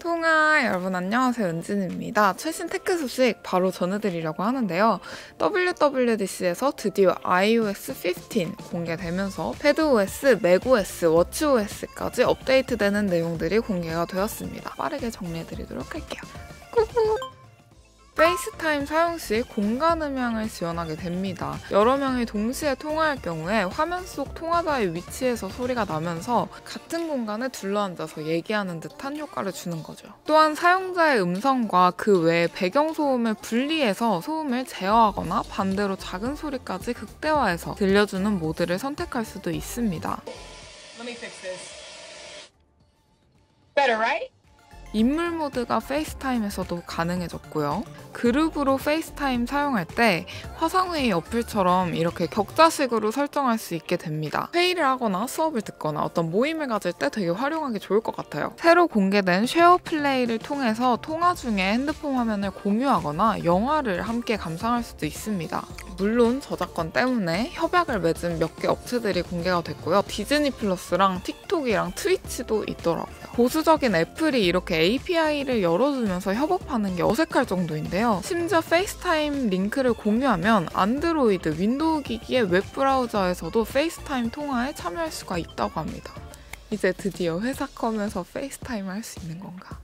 통화 여러분 안녕하세요, 은진입니다. 최신 테크 소식 바로 전해드리려고 하는데요. WWDC에서 드디어 iOS 15 공개되면서 패드OS, 맥OS, 워치OS까지 업데이트되는 내용들이 공개가 되었습니다. 빠르게 정리해드리도록 할게요. 페이스타임 사용 시 공간 음향을 지원하게 됩니다. 여러 명이 동시에 통화할 경우에 화면 속 통화자의 위치에서 소리가 나면서 같은 공간에 둘러앉아서 얘기하는 듯한 효과를 주는 거죠. 또한 사용자의 음성과 그 외의 배경소음을 분리해서 소음을 제어하거나 반대로 작은 소리까지 극대화해서 들려주는 모드를 선택할 수도 있습니다. Let me fix this. Better, right? 인물 모드가 페이스타임에서도 가능해졌고요. 그룹으로 페이스타임 사용할 때 화상회의 어플처럼 이렇게 격자식으로 설정할 수 있게 됩니다. 회의를 하거나 수업을 듣거나 어떤 모임을 가질 때 되게 활용하기 좋을 것 같아요. 새로 공개된 쉐어 플레이를 통해서 통화 중에 핸드폰 화면을 공유하거나 영화를 함께 감상할 수도 있습니다. 물론 저작권 때문에 협약을 맺은 몇 개 업체들이 공개가 됐고요. 디즈니 플러스랑 틱톡이랑 트위치도 있더라고요. 보수적인 애플이 이렇게 API를 열어주면서 협업하는 게 어색할 정도인데요. 심지어 페이스타임 링크를 공유하면 안드로이드, 윈도우 기기의 웹브라우저에서도 페이스타임 통화에 참여할 수가 있다고 합니다. 이제 드디어 회사 컴에서 페이스타임을 할 수 있는 건가?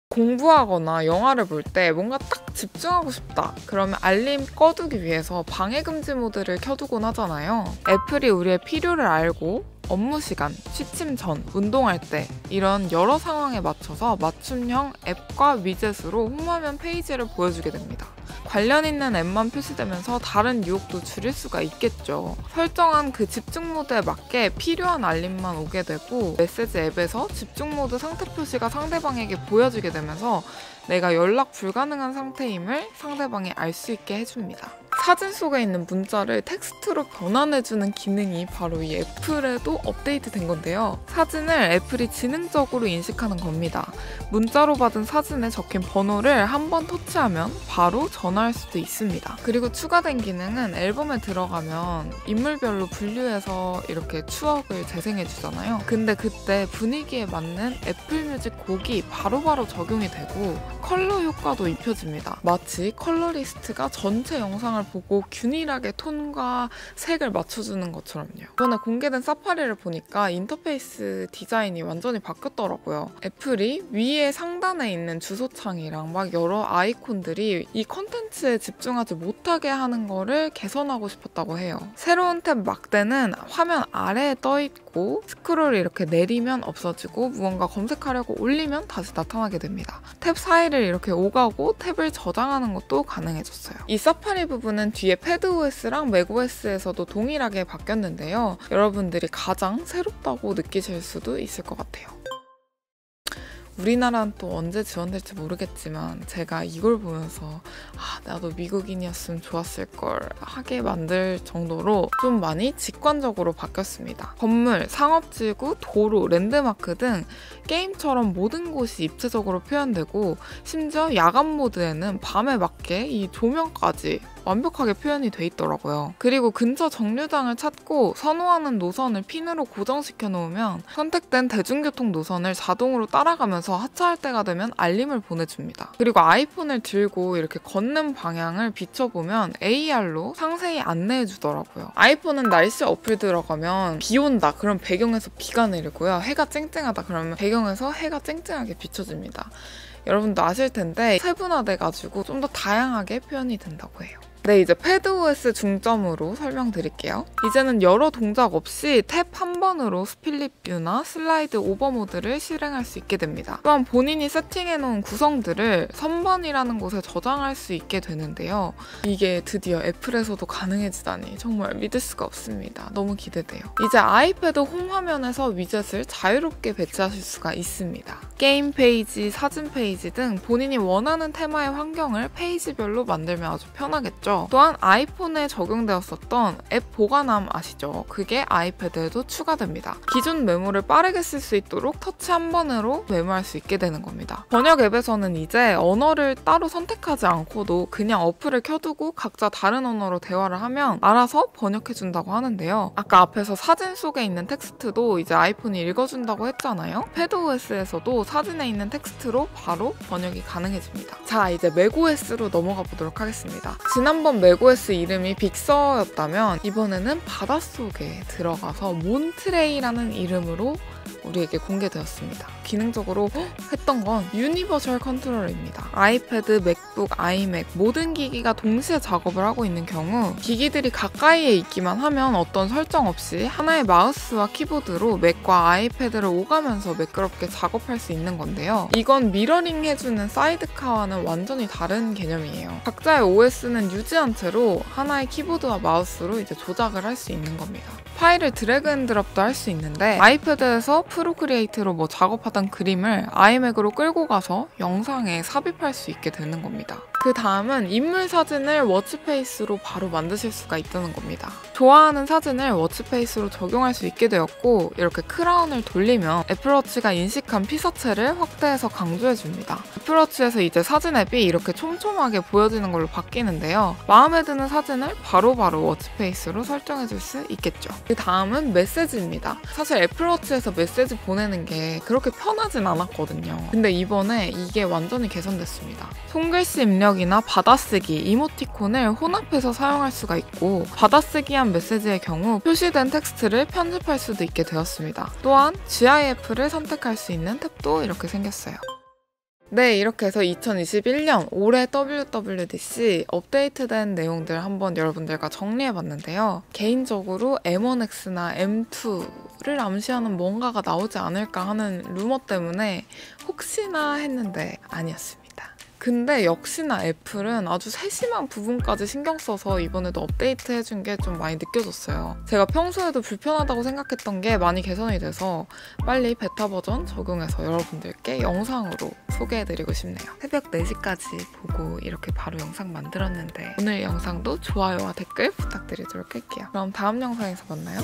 공부하거나 영화를 볼 때 뭔가 딱 집중하고 싶다. 그러면 알림 꺼두기 위해서 방해금지 모드를 켜두곤 하잖아요. 애플이 우리의 필요를 알고 업무 시간, 취침 전, 운동할 때 이런 여러 상황에 맞춰서 맞춤형 앱과 위젯으로 홈화면 페이지를 보여주게 됩니다. 관련 있는 앱만 표시되면서 다른 유혹도 줄일 수가 있겠죠. 설정한 그 집중 모드에 맞게 필요한 알림만 오게 되고 메시지 앱에서 집중 모드 상태 표시가 상대방에게 보여지게 되면서 내가 연락 불가능한 상태임을 상대방이 알 수 있게 해줍니다. 사진 속에 있는 문자를 텍스트로 변환해주는 기능이 바로 이 애플에도 업데이트된 건데요. 사진을 애플이 지능적으로 인식하는 겁니다. 문자로 받은 사진에 적힌 번호를 한 번 터치하면 바로 전화할 수도 있습니다. 그리고 추가된 기능은 앨범에 들어가면 인물별로 분류해서 이렇게 추억을 재생해주잖아요. 근데 그때 분위기에 맞는 애플뮤직 곡이 바로바로 적용이 되고 컬러 효과도 입혀집니다. 마치 컬러리스트가 전체 영상을 보고 균일하게 톤과 색을 맞춰주는 것처럼요. 이번에 공개된 사파리를 보니까 인터페이스 디자인이 완전히 바뀌었더라고요. 애플이 위에 상단에 있는 주소창이랑 막 여러 아이콘들이 이 컨텐츠에 집중하지 못하게 하는 거를 개선하고 싶었다고 해요. 새로운 탭 막대는 화면 아래에 떠있고 스크롤을 이렇게 내리면 없어지고 무언가 검색하려고 올리면 다시 나타나게 됩니다. 탭 사이를 이렇게 오가고 탭을 저장하는 것도 가능해졌어요. 이 사파리 부분은 뒤에 패드OS랑 맥OS에서도 동일하게 바뀌었는데요. 여러분들이 가장 새롭다고 느끼실 수도 있을 것 같아요. 우리나라는 또 언제 지원될지 모르겠지만 제가 이걸 보면서 나도 미국인이었으면 좋았을걸 하게 만들 정도로 좀 많이 직관적으로 바뀌었습니다. 건물, 상업지구, 도로, 랜드마크 등 게임처럼 모든 곳이 입체적으로 표현되고 심지어 야간 모드에는 밤에 맞게 이 조명까지 완벽하게 표현이 돼 있더라고요. 그리고 근처 정류장을 찾고 선호하는 노선을 핀으로 고정시켜 놓으면 선택된 대중교통 노선을 자동으로 따라가면서 하차할 때가 되면 알림을 보내줍니다. 그리고 아이폰을 들고 이렇게 걷는 방향을 비춰보면 AR로 상세히 안내해 주더라고요. 아이폰은 날씨 어플 들어가면 비 온다 그럼 배경에서 비가 내리고요. 해가 쨍쨍하다 그러면 배경에서 해가 쨍쨍하게 비춰집니다. 여러분도 아실 텐데 세분화돼가지고 좀 더 다양하게 표현이 된다고 해요. 네, 이제 패드OS 중점으로 설명드릴게요. 이제는 여러 동작 없이 탭 한 번으로 스플릿 뷰나 슬라이드 오버 모드를 실행할 수 있게 됩니다. 또한 본인이 세팅해놓은 구성들을 선반이라는 곳에 저장할 수 있게 되는데요. 이게 드디어 애플에서도 가능해지다니 정말 믿을 수가 없습니다. 너무 기대돼요. 이제 아이패드 홈 화면에서 위젯을 자유롭게 배치하실 수가 있습니다. 게임 페이지, 사진 페이지 등 본인이 원하는 테마의 환경을 페이지별로 만들면 아주 편하겠죠. 있죠. 또한 아이폰에 적용되었었던 앱 보관함 아시죠? 그게 아이패드에도 추가됩니다. 기존 메모를 빠르게 쓸 수 있도록 터치 한 번으로 메모할 수 있게 되는 겁니다. 번역 앱에서는 이제 언어를 따로 선택하지 않고도 그냥 어플을 켜두고 각자 다른 언어로 대화를 하면 알아서 번역해준다고 하는데요. 아까 앞에서 사진 속에 있는 텍스트도 이제 아이폰이 읽어준다고 했잖아요. 패드OS에서도 사진에 있는 텍스트로 바로 번역이 가능해집니다. 자, 이제 맥OS로 넘어가 보도록 하겠습니다. 지난번 맥OS 이름이 빅서였다면 이번에는 바닷속에 들어가서 몬트레이라는 이름으로 우리에게 공개되었습니다. 기능적으로 했던 건 유니버셜 컨트롤러입니다. 아이패드, 맥북, 아이맥 모든 기기가 동시에 작업을 하고 있는 경우 기기들이 가까이에 있기만 하면 어떤 설정 없이 하나의 마우스와 키보드로 맥과 아이패드를 오가면서 매끄럽게 작업할 수 있는 건데요. 이건 미러링 해주는 사이드카와는 완전히 다른 개념이에요. 각자의 OS는 유지한 채로 하나의 키보드와 마우스로 이제 조작을 할 수 있는 겁니다. 파일을 드래그 앤 드롭도 할 수 있는데 아이패드에서 프로크리에이트로 뭐 작업하던 그림을 아이맥으로 끌고 가서 영상에 삽입할 수 있게 되는 겁니다. 그 다음은 인물 사진을 워치페이스로 바로 만드실 수가 있다는 겁니다. 좋아하는 사진을 워치페이스로 적용할 수 있게 되었고 이렇게 크라운을 돌리면 애플워치가 인식한 피사체를 확대해서 강조해줍니다. 애플워치에서 이제 사진 앱이 이렇게 촘촘하게 보여지는 걸로 바뀌는데요. 마음에 드는 사진을 바로바로 워치페이스로 설정해줄 수 있겠죠. 그 다음은 메시지입니다. 사실 애플워치에서 메시지 보내는 게 그렇게 편하진 않았거든요. 근데 이번에 이게 완전히 개선됐습니다. 손글씨 입력이나 받아쓰기, 이모티콘을 혼합해서 사용할 수가 있고 받아쓰기한 메시지의 경우 표시된 텍스트를 편집할 수도 있게 되었습니다. 또한 GIF를 선택할 수 있는 탭도 이렇게 생겼어요. 네, 이렇게 해서 2021년 올해 WWDC 업데이트된 내용들 한번 여러분들과 정리해봤는데요. 개인적으로 M1X나 M2를 암시하는 뭔가가 나오지 않을까 하는 루머 때문에 혹시나 했는데 아니었습니다. 근데 역시나 애플은 아주 세심한 부분까지 신경 써서 이번에도 업데이트 해준 게 좀 많이 느껴졌어요. 제가 평소에도 불편하다고 생각했던 게 많이 개선이 돼서 빨리 베타 버전 적용해서 여러분들께 영상으로 소개해드리고 싶네요. 새벽 4시까지 보고 이렇게 바로 영상 만들었는데 오늘 영상도 좋아요와 댓글 부탁드리도록 할게요. 그럼 다음 영상에서 만나요.